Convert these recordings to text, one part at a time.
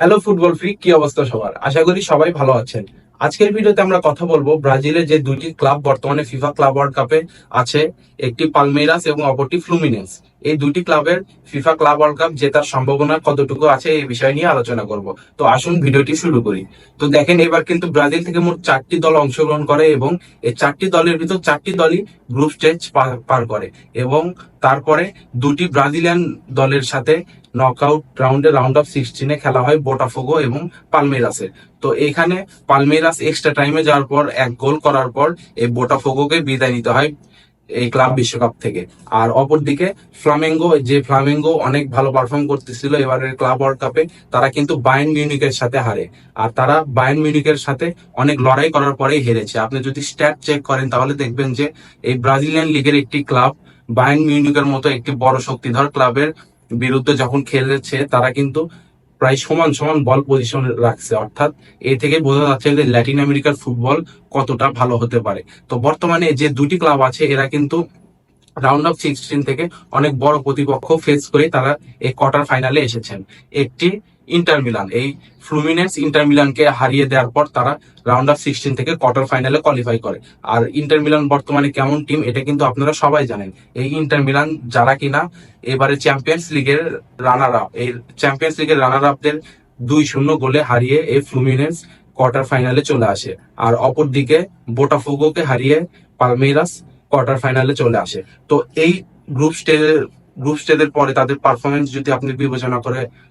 Hello football free, কি অবস্থা সবার? আশা করি সবাই ভালো আছেন। আজকের ভিডিওতে আমরা কথা বলবো ব্রাজিলের যে দুটি ক্লাব বর্তমানে ফিফা ক্লাব ওয়ার্ল্ড কাপে আছে, একটি পালমেইরাস এবং অপরটি ফ্লুমিনেন্স। এই দুটি ক্লাবের ফিফা ক্লাব ওয়ার্ল্ড কাপ জেতার সম্ভাবনা কতটুকু আছে এই বিষয় নিয়ে আলোচনা করব। তো আসুন ভিডিওটি শুরু করি। তো দেখেন, এবার কিন্তু ব্রাজিল থেকে মোট 4টি দল অংশগ্রহণ করে এবং এই 4টি দলের ভিতর 4টি দলই গ্রুপ স্টেজ পার করে এবং তারপরে দুটি ব্রাজিলিয়ান দলের সাথে নকআউট রাউন্ডে রাউন্ড অফ 16-এ খেলা হয় বোটাফোগো এবং পালমেইরাসে। তো এখানে পালমেইরাস এক্সট্রা টাইমে যাওয়ার পর এক গোল করার পর এই বোটাফোগোকে বিদায় নিতে হয় এই ক্লাব বিশ্বকাপ থেকে। আর অপরদিকে ফ্লামেঙ্গো অনেক ভালো পারফর্ম করতেছিল এবারের ক্লাব ওয়ার্ল্ড কাপে, তারা কিন্তু বায়ার্ন মিউনিখের সাথে হারে। আর তারা বায়ার্ন মিউনিখের সাথে অনেক লড়াই করার পরেই হেরেছে। আপনি যদি স্ট্যাট চেক করেন তাহলে দেখবেন যে এই ব্রাজিলিয়ান লিগের একটি ক্লাব বায়ার্ন মিউনিখের মতো একটি বড় শক্তিধর ক্লাবের বিরুদ্ধে যখন খেলেছে, তারা কিন্তু প্রায় সমান সমান বল পজিশন রাখছে। অর্থাৎ এ থেকে বোঝা যাচ্ছে যে ল্যাটিন আমেরিকার ফুটবল কতটা ভালো হতে পারে। তো বর্তমানে যে দুটি ক্লাব আছে এরা কিন্তু রাউন্ড অফ 16 থেকে অনেক বড় প্রতিপক্ষ ফেস করে তারা এই কোয়ার্টার ফাইনালে এসেছেন। একটি ইন্টার মিলান, এই ফ্লুমিনেন্স ইন্টার মিলানকে হারিয়ে দেওয়ার পর তারা রাউন্ড অফ 16 থেকে কোয়ার্টার ফাইনালে কোয়ালিফাই করে। আর ইন্টার মিলান বর্তমানে কেমন টিম এটা কিন্তু আপনারা সবাই জানেন। এই ইন্টার মিলান যারা কিনা এবারে চ্যাম্পিয়ন্স লিগের রানার আপ, এই চ্যাম্পিয়ন্স লিগের রানার আপদের 2-0 গোলে হারিয়ে এই ফ্লুমিনেন্স কোয়ার্টার ফাইনালে চলে আসে। আর অপরদিকে বোটাফোগোকে হারিয়ে পালমেইরাস কোয়ার্টার ফাইনালে চলে আসে। তো এই গ্রুপ স্টেজের গ্রুপ স্টেজের পরে তাদের পারফরমেন্স যদি আপনি বিবেচনা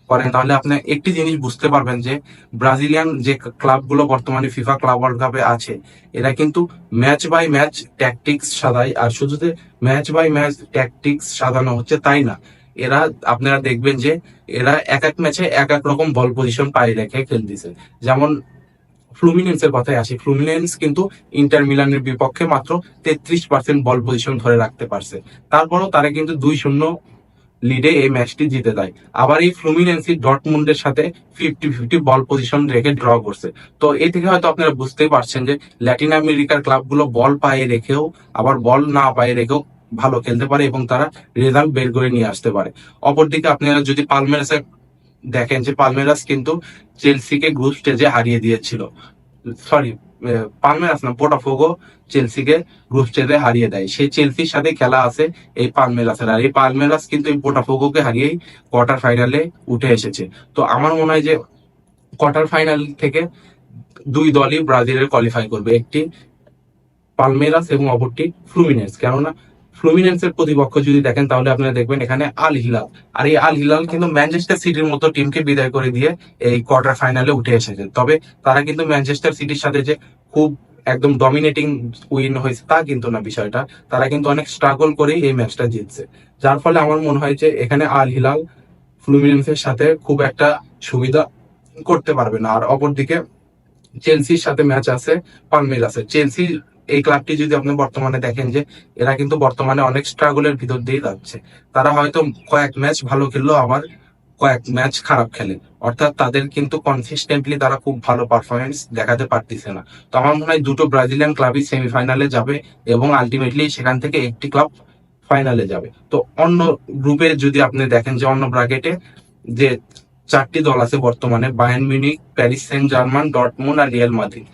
করেন তাহলে আপনি একটি জিনিস বুঝতে পারবেন যে ব্রাজিলিয়ান যে ক্লাবগুলো বর্তমানে ফিফা ক্লাব ওয়ার্ল্ড কাপে আছে এরা কিন্তু ম্যাচ বাই ম্যাচ ট্যাকটিক্স সাজায়। আর শুধু যে ম্যাচ বাই ম্যাচ ট্যাকটিক্স সাজানো হচ্ছে তাই না, এরা আপনারা দেখবেন যে এরা এক এক ম্যাচে এক এক রকম বল পজিশন পায়ে রেখে খেলতেছে। যেমন ফ্লুমিনেন্সের কথায় আসি, ফ্লুমিনেন্স কিন্তু ইন্টার মিলানের বিপক্ষে মাত্র 33% বল পজিশন ধরে রাখতে পারছে। তারপরও তারা কিন্তু 2-0 লিডে এই ম্যাচটি জিতে যায়। আবার এই ফ্লুমিনেন্সি ডটমুন্ডের সাথে 50-50 বল পজিশন রেখে ড্র করছে। তো এ থেকে হয়তো আপনারা বুঝতেই পারছেন যে ল্যাটিন আমেরিকার ক্লাবগুলো বল পায়ে রেখেও আবার বল না পায়ে রেখেও ভালো খেলতে পারে এবং তারা রেজাল্ট বের করে নিয়ে আসতে পারে। অপরদিকে আপনারা যদি পালমেরাসের দেখেন যে পালমেরাস কিন্তু চেলসিকে গ্রুপ স্টেজে হারিয়ে দিয়েছিল। সরি, পালমেরাস না, বোটাফোগো চেলসিকে গ্রুপ স্টেজে হারিয়ে দেয়। সেই চেলসির সাথে খেলা আছে এই পালমেরাসের। আর এই পালমেরাস কিন্তু এই বোটাফোগোকে হারিয়েই কোয়ার্টার ফাইনালে উঠে এসেছে। তো আমার মনে হয় যে কোয়ার্টার ফাইনাল থেকে দুই দলই ব্রাজিলের কোয়ালিফাই করবে, একটি পালমেরাস এবং অপরটি ফ্লুমিনেন্স। কেননা ফ্লুমিনেন্সের প্রতিপক্ষ যদি দেখেন তাহলে আপনারা দেখবেন এখানে আল হিলাল। আর এই আল হিলাল কিন্তু ম্যানচেস্টার সিটির মতো টিমকে বিদায় করে দিয়ে এই কোয়ার্টার ফাইনালে উঠে এসেছে। তবে তারা কিন্তু ম্যানচেস্টার সিটির সাথে যে খুব একদম ডমিনেটিং উইন হয়েছে তা কিন্তু না বিষয়টা। তারা কিন্তু অনেক স্ট্রাগল করেই এই ম্যাচটা জিতছে। যার ফলে আমার মনে হয় যে এখানে আল হিলাল ফ্লুমিনেন্সের সাথে খুব একটা সুবিধা করতে পারবে না। আর অপরদিকে চেলসির সাথে ম্যাচ আছে পালমেরাসের। চেলসি এই ক্লাবটি যদি আপনি বর্তমানে দেখেন যে এরা কিন্তু বর্তমানে অনেক স্ট্রাগলের ভিতর দিয়ে যাচ্ছে। তারা হয়তো কয়েক ম্যাচ ভালো খেললো, আবার কয়েক ম্যাচ খারাপ খেলে। অর্থাৎ তাদের কিন্তু কনসিস্টেন্টলি তারা খুব ভালো পারফরমেন্স দেখাতে পারতেছে না। তো আমার মনে হয় দুটো ব্রাজিলিয়ান ক্লাবই সেমিফাইনালে যাবে এবং আলটিমেটলি সেখান থেকে একটি ক্লাব ফাইনালে যাবে। তো অন্য গ্রুপে যদি আপনি দেখেন যে অন্য ব্র্যাকেটে যে 4টি দল আছে বর্তমানে, Bayern Munich, Paris Saint Germain, Dortmund আর রিয়াল মাদ্রিদ।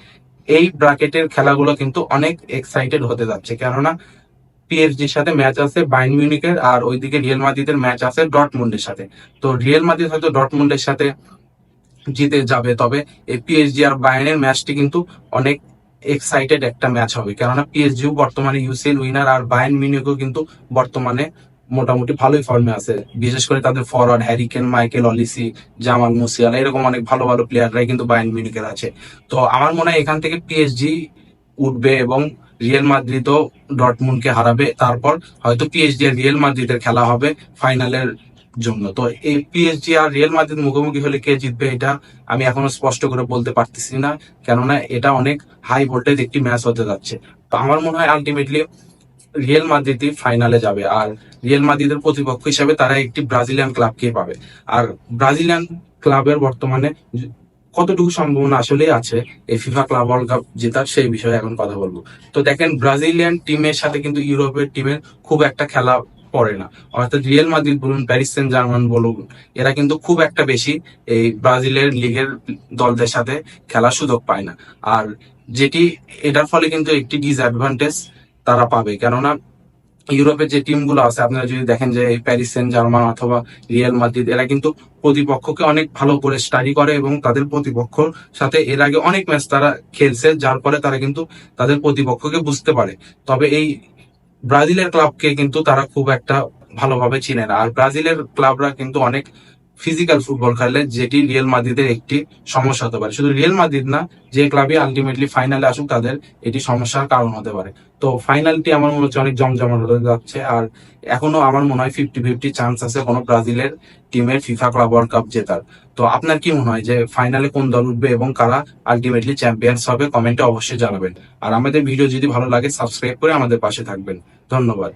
এই ব্র্যাকেটের খেলাগুলো কিন্তু অনেক এক্সাইটেড হতে যাচ্ছে। কেননা পিএসজির সাথে ম্যাচ আছে বায়ার্ন মিউনিখের, আর ওইদিকে রিয়াল মাদ্রিদের ম্যাচ আছে ডর্টমুন্ডের সাথে। তো রিয়াল মাদ্রিদ হয়তো ডর্টমুন্ডের সাথে জিতে যাবে, তবে এই পিএসজি আর বায়ার্নের ম্যাচটি কিন্তু অনেক এক্সাইটেড একটা ম্যাচ হবে। কেননা পিএসজিও বর্তমানে ইউসিএল উইনার, আর বায়ার্ন মিউনিখও কিন্তু বর্তমানে মোটামুটি ভালোই ফর্মে আছে। বিশেষ করে তাদের forward Harry Kane, Michael Olise, Jamal Musiala এরকম অনেক ভালো ভালো প্লেয়াররাই কিন্তু বায়ার্ন মিউনিখের আছে। তো আমার মনে হয় এখান থেকে পিএসজি উঠবে এবং রিয়াল মাদ্রিদও ডর্টমুন্ডকে হারাবে। তারপর হয়তো পিএসজি আর রিয়াল মাদ্রিদের খেলা হবে ফাইনালের জন্য। তো এই পিএসজি আর রিয়াল মাদ্রিদ মুখোমুখি হলে কে জিতবে এটা আমি এখনো স্পষ্ট করে বলতে পারতেছি না, কেননা এটা অনেক হাই ভোল্টেজ একটি ম্যাচ হতে যাচ্ছে। তো আমার মনে হয় আলটিমেটলি রিয়াল মাদ্রিদই ফাইনালে যাবে, আর রিয়াল মাদ্রিদের প্রতিপক্ষ হিসেবে তারা একটি ব্রাজিলিয়ান ক্লাবকে পাবে। আর ব্রাজিলিয়ান ক্লাবের বর্তমানে কতটুকু সম্ভাবনা আসলে আছে এই ফিফা ক্লাব ওয়ার্ল্ড কাপ জেতার, সেই বিষয়ে এখন কথা বলবো। তো দেখেন, ব্রাজিলিয়ান টিমের সাথে কিন্তু ইউরোপের টিমের খুব একটা খেলা পড়ে না। অর্থাৎ রিয়াল মাদ্রিদ বলুন, প্যারিস সেন্ট জার্মান বলুন, এরা কিন্তু খুব একটা বেশি এই ব্রাজিলের লিগের দলদের সাথে খেলার সুযোগ পায় না। আর যেটি এটার ফলে কিন্তু একটি ডিসঅ্যাডভান্টেজ তারা পাবে, কেননা ইউরোপের যে টিমগুলো আছে আপনারা যদি দেখেন যে এই প্যারিস সেন্ট জার্মান অথবা রিয়াল মাদ্রিদ, এরা কিন্তু প্রতিপক্ষকে অনেক ভালো করে স্টাডি করে এবং তাদের প্রতিপক্ষর সাথে এর আগে অনেক ম্যাচ তারা খেলছে, যার ফলে তারা কিন্তু তাদের প্রতিপক্ষকে বুঝতে পারে। তবে এই ব্রাজিলের ক্লাবকে কিন্তু তারা খুব একটা ভালোভাবে চিনে না। আর ব্রাজিলের ক্লাবরা কিন্তু অনেক ফিজিক্যাল ফুটবল খেলে, যেটি রিয়াল মাদ্রিদের একটি সমস্যা হতে পারে। শুধু রিয়াল মাদ্রিদ না, যে ক্লাবই আলটিমেটলি ফাইনালে আসুক তাদের এটি সমস্যার কারণ হতে পারে। তো ফাইনালটি আমার মনে হচ্ছে অনেক জমজমাট হতে যাচ্ছে। আর এখনো আমার মনে হয় 50-50 চান্স আছে কোনো ব্রাজিলের টিমের ফিফা ক্লাব ওয়ার্ল্ড কাপ জেতার। তো আপনার কি মনে হয় যে ফাইনালে কোন দল উঠবে এবং কারা আলটিমেটলি চ্যাম্পিয়ন্স হবে? কমেন্টে অবশ্যই জানাবেন। আর আমাদের ভিডিও যদি ভালো লাগে সাবস্ক্রাইব করে আমাদের পাশে থাকবেন। ধন্যবাদ।